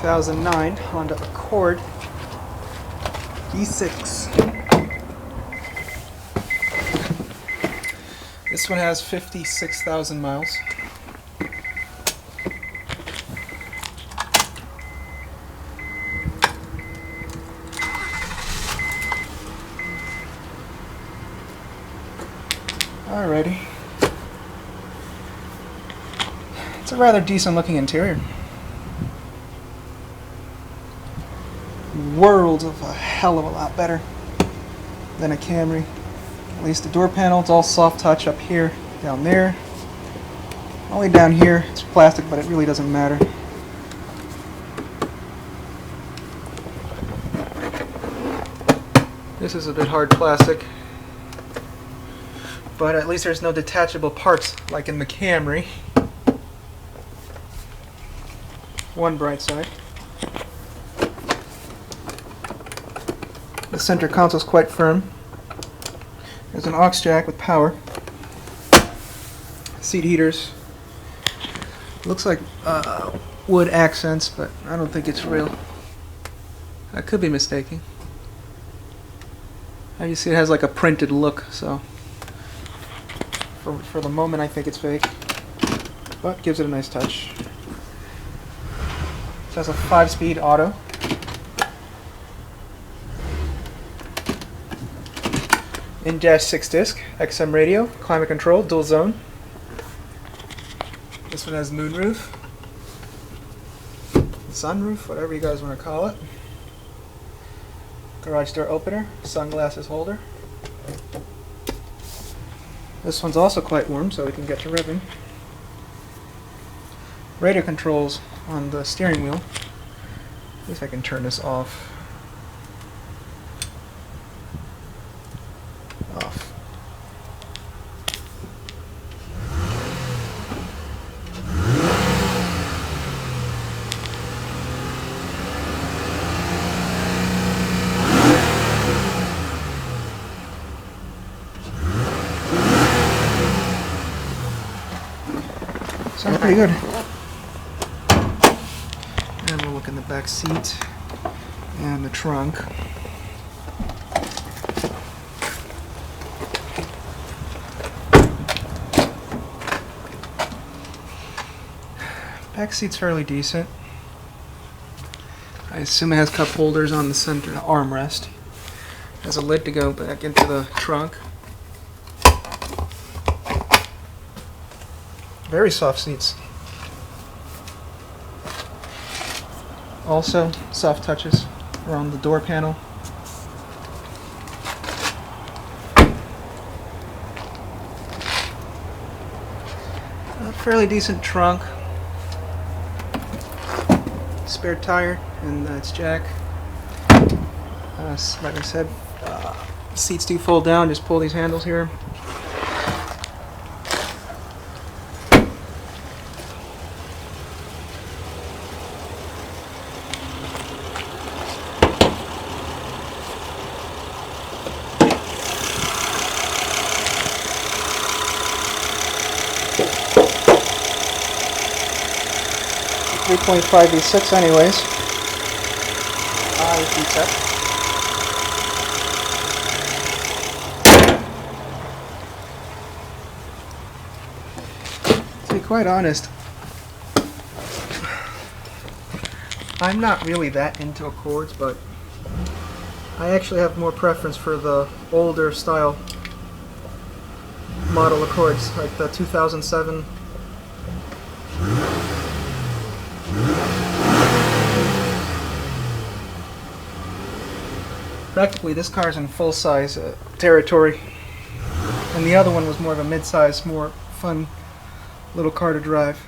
2009 Honda Accord V6. This one has 56,000 miles. Alrighty. It's a rather decent looking interior. Worlds of a hell of a lot better than a Camry. At least the door panel, it's all soft touch up here, down there. Only down here, it's plastic, but it really doesn't matter. This is a bit hard plastic, but at least there's no detachable parts like in the Camry. One bright side. The center console is quite firm. There's an aux jack with power. Seat heaters. Looks like wood accents, but I don't think it's real. I could be mistaken. As you see, it has like a printed look, so for the moment I think it's fake, but gives it a nice touch. It has a 5-speed auto. In-dash 6-disc, XM radio, climate control, dual zone. This one has moonroof, sunroof, whatever you guys want to call it. Garage door opener, sunglasses holder. This one's also quite warm, so we can get to revving. Radio controls on the steering wheel. See if I can turn this off. Sounds pretty good. And we'll look in the back seat and the trunk. Back seat's fairly decent. I assume it has cup holders on the center armrest. Has a lid to go back into the trunk. Very soft seats. Also, soft touches around the door panel. A fairly decent trunk. Spare tire and its jack. Like I said, seats do fold down. Just pull these handles here. .5 V6 anyways. I-vtech. To be quite honest, I'm not really that into Accords, but I actually have more preference for the older style model Accords, like the 2007. Practically, this car is in full-size territory, and the other one was more of a mid-size, more fun little car to drive.